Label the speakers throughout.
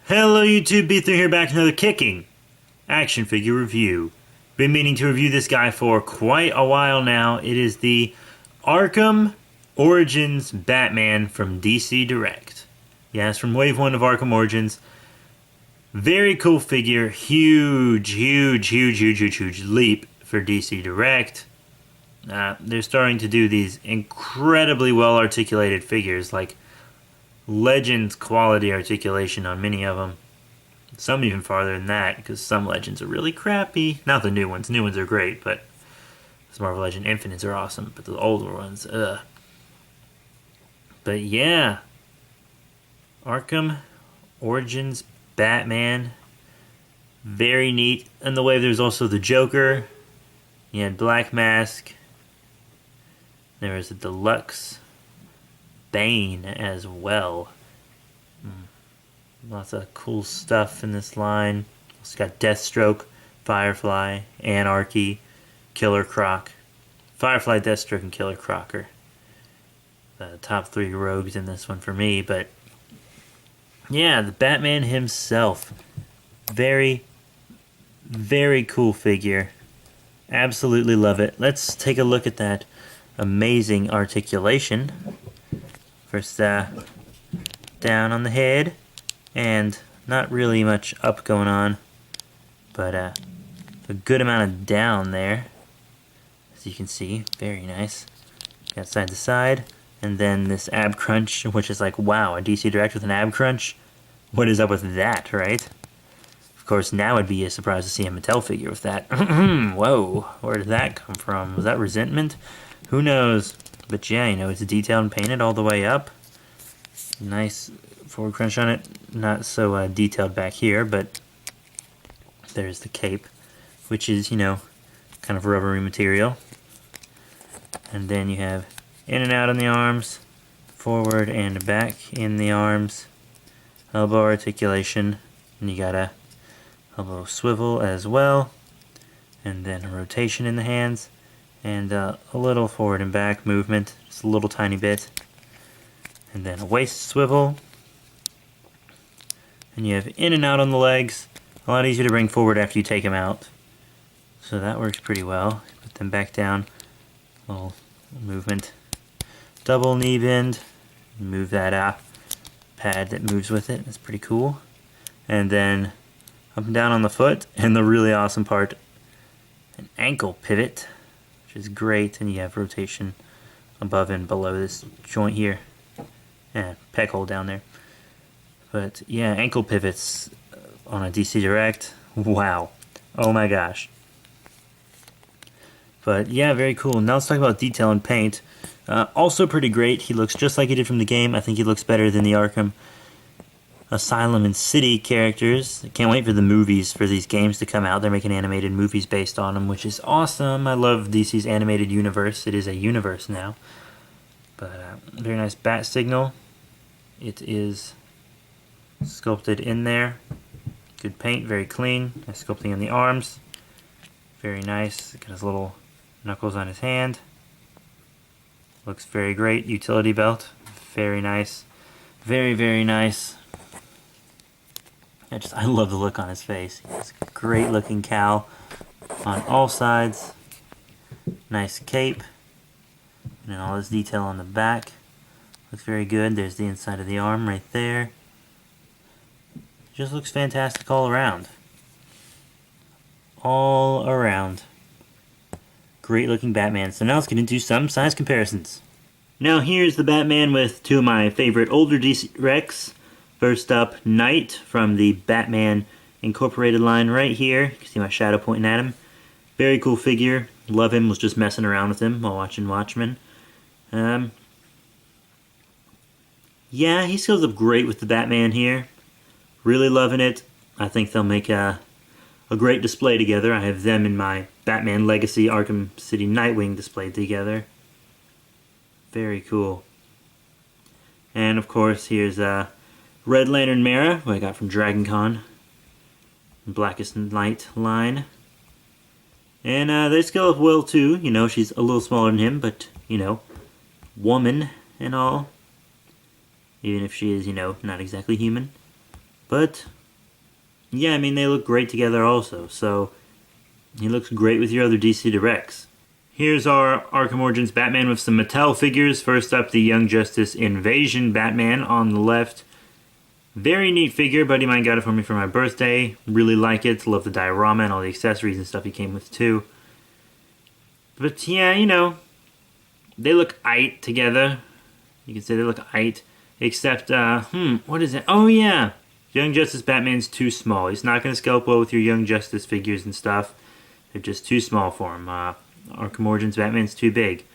Speaker 1: Hello YouTube, B3 here back with another kicking action figure review. Been meaning to review this guy for quite a while now. It is the Arkham Origins Batman from DC Direct. Yes, from Wave 1 of Arkham Origins. Very cool figure. Huge leap for DC Direct. They're starting to do these incredibly well articulated figures, like Legends quality articulation on many of them. Some even farther than that, because some Legends are really crappy. Not the new ones. New ones are great, but some Marvel Legend Infinites are awesome. But the older ones, ugh. But yeah, Arkham Origins Batman, very neat. In the Wave, there's also the Joker. You had Black Mask. There was a deluxe Bane as well. Lots of cool stuff in this line. It's got Deathstroke, Firefly, Anarchy, Killer Croc. Firefly, Deathstroke, and Killer Croc are the top three rogues in this one for me. But yeah, the Batman himself. Very cool figure. Absolutely love it. Let's take a look at that amazing articulation. First, down on the head, and not really much up going on, but a good amount of down there, as you can see. Very nice. Got side to side, and then this ab crunch, which is like, wow, a DC Direct with an ab crunch? What is up with that, right? Of course, now it'd be a surprise to see a Mattel figure with that. Whoa, where did that come from? Was that resentment? Who knows? But yeah, you know, it's detailed and painted all the way up. Nice forward crunch on it. Not so detailed back here, but there's the cape, which is, you know, kind of rubbery material. And then you have in and out on the arms, forward and back in the arms, elbow articulation, and you got a elbow swivel as well, and then a rotation in the hands, and a little forward and back movement, just a little tiny bit, and then a waist swivel, and you have in and out on the legs. A lot easier to bring forward after you take them out, so that works pretty well. Put them back down, little movement, double knee bend, move that pad that moves with it. That's pretty cool. And then up and down on the foot, and the really awesome part, an ankle pivot, which is great, and you have rotation above and below this joint here, and pec hole down there. But yeah, ankle pivots on a DC Direct, wow, oh my gosh. But yeah, very cool. Now let's talk about detail and paint. Also pretty great. He looks just like he did from the game. I think he looks better than the Arkham Asylum and City characters. I can't wait for the movies for these games to come out. They're making animated movies based on them, which is awesome. I love DC's animated universe. It is a universe now. But very nice bat signal. It is sculpted in there. Good paint, very clean. Nice sculpting on the arms. Very nice. Got his little knuckles on his hand. Looks very great. Utility belt. Very nice. Very nice. I love the look on his face. It's a great looking cowl on all sides. Nice cape. And then all this detail on the back. Looks very good. There's the inside of the arm right there. Just looks fantastic all around. All around. Great looking Batman. So now let's get into some size comparisons. Now here's the Batman with two of my favorite older DC Rex. First up, Knight from the Batman Incorporated line right here. You can see my shadow pointing at him. Very cool figure. Love him. Was just messing around with him while watching Watchmen. Yeah, he scales up great with the Batman here. Really loving it. I think they'll make a great display together. I have them in my Batman Legacy Arkham City Nightwing displayed together. Very cool. And of course, here's Red Lantern Mara, who I got from Dragon Con. Blackest Night line. And they scale up well too. You know, she's a little smaller than him, but, you know, woman and all. Even if she is, you know, not exactly human. But yeah, I mean, they look great together also. So he looks great with your other DC Directs. Here's our Arkham Origins Batman with some Mattel figures. First up, the Young Justice Invasion Batman on the left. Very neat figure. Buddy of mine got it for me for my birthday. Really like it. Love the diorama and all the accessories and stuff he came with too. But yeah, you know, they look aight together. You can say they look aight. Except, what is it? Oh yeah! Young Justice Batman's too small. He's not going to scale up well with your Young Justice figures and stuff. They're just too small for him. Arkham Origins Batman's too big.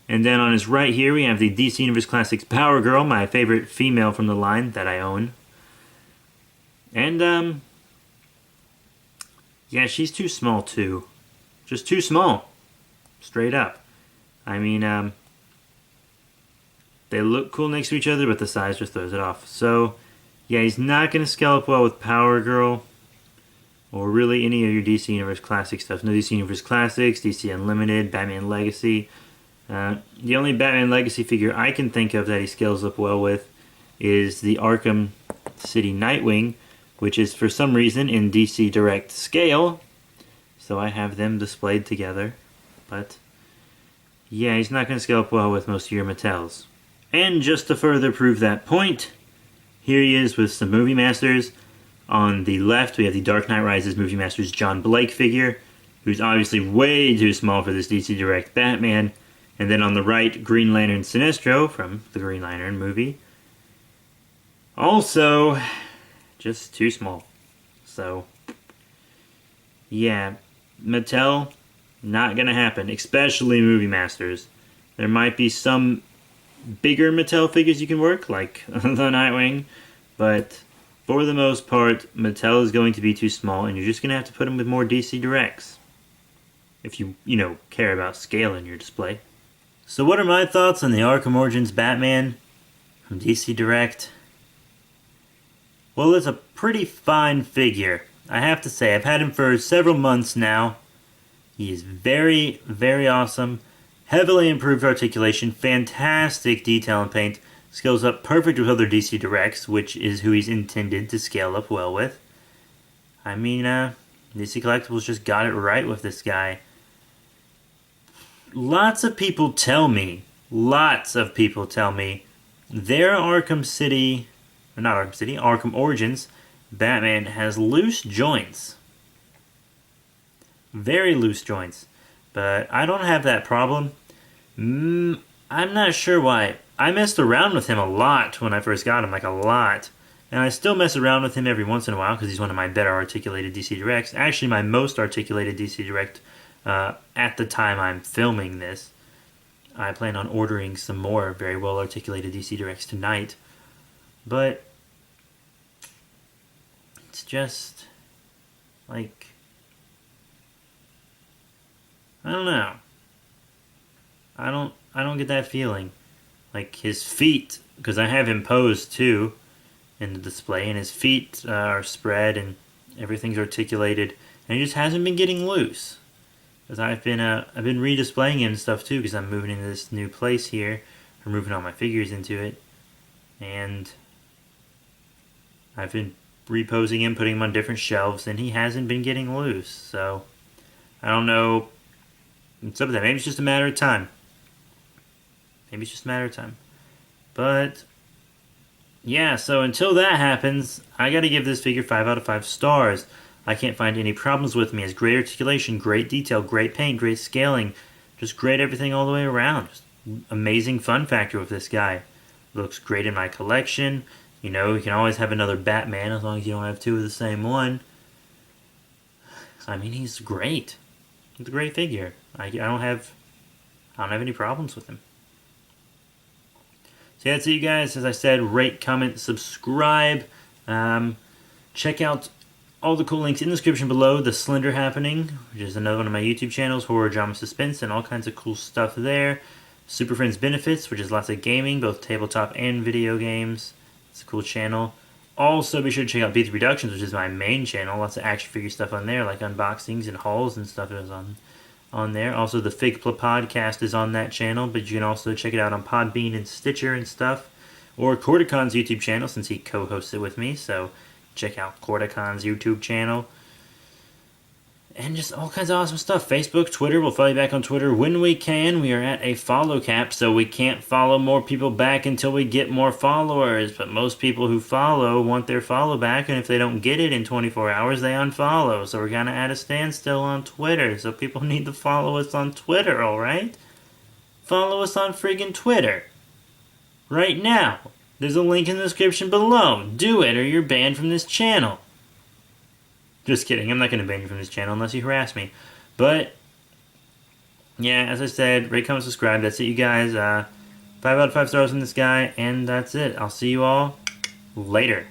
Speaker 1: And then on his right here, we have the DC Universe Classics Power Girl, my favorite female from the line that I own. And, yeah, she's too small, too. Just too small. Straight up. I mean, they look cool next to each other, but the size just throws it off. So, yeah, he's not going to scale up well with Power Girl, or really any of your DC Universe Classic stuff. No DC Universe Classics, DC Unlimited, Batman Legacy. The only Batman Legacy figure I can think of that he scales up well with is the Arkham City Nightwing, which is for some reason in DC Direct scale. So I have them displayed together. But yeah, he's not going to scale up well with most of your Mattels. And just to further prove that point, here he is with some Movie Masters. On the left, we have the Dark Knight Rises Movie Masters John Blake figure, who's obviously way too small for this DC Direct Batman. And then on the right, Green Lantern Sinestro from the Green Lantern movie. Also, just too small. So, yeah, Mattel, not gonna happen, especially Movie Masters. There might be some bigger Mattel figures you can work, like the Nightwing, but for the most part, Mattel is going to be too small, and you're just gonna have to put them with more DC Directs. If you care about scale in your display. So what are my thoughts on the Arkham Origins Batman from DC Direct? Well, it's a pretty fine figure. I have to say, I've had him for several months now. He is very, very awesome. Heavily improved articulation, fantastic detail and paint. Scales up perfect with other DC Directs, which is who he's intended to scale up well with. I mean, DC Collectibles just got it right with this guy. Lots of people tell me, their Arkham Origins Batman has loose joints. Very loose joints. But I don't have that problem. I'm not sure why. I messed around with him a lot when I first got him, like a lot. And I still mess around with him every once in a while because he's one of my better articulated DC Directs. Actually, my most articulated DC Direct at the time I'm filming this. I plan on ordering some more very well articulated DC Directs tonight. But it's just like, I don't know. I don't get that feeling. Like his feet, because I have him posed too in the display, and his feet are spread and everything's articulated, and he just hasn't been getting loose. Because I've been redisplaying him and stuff too, because I'm moving into this new place here. I'm moving all my figures into it, and I've been reposing him, putting him on different shelves, and he hasn't been getting loose. So I don't know what's up with that. Maybe it's just a matter of time. But yeah, so until that happens, I gotta give this figure 5 out of 5 stars. I can't find any problems with me. He has great articulation, great detail, great paint, great scaling. Just great everything all the way around. Just amazing fun factor with this guy. Looks great in my collection. You can always have another Batman as long as you don't have two of the same one. I mean, he's great. He's a great figure. I don't have any problems with him. So yeah, that's it, you guys. As I said, rate, comment, subscribe. Check out all the cool links in the description below. The Slender Happening, which is another one of my YouTube channels, horror, drama, suspense, and all kinds of cool stuff there. Super Friends Benefits, which is lots of gaming, both tabletop and video games. It's a cool channel. Also, be sure to check out B3 Productions, which is my main channel. Lots of action figure stuff on there, like unboxings and hauls and stuff is on there. Also, the FIGPLA podcast is on that channel, but you can also check it out on Podbean and Stitcher and stuff. Or Corticon's YouTube channel, since he co-hosts it with me. So Check out Corticon's YouTube channel. And just all kinds of awesome stuff. Facebook, Twitter. We'll follow you back on Twitter when we can. We are at a follow cap, so we can't follow more people back until we get more followers. But most people who follow want their follow back, and if they don't get it in 24 hours, they unfollow. So we're kind of at a standstill on Twitter. So people need to follow us on Twitter, alright? Follow us on friggin' Twitter. Right now. There's a link in the description below. Do it, or you're banned from this channel. Just kidding, I'm not going to ban you from this channel unless you harass me. But, yeah, as I said, rate, comment, subscribe. That's it, you guys. 5 out of 5 stars from this guy, and that's it. I'll see you all later.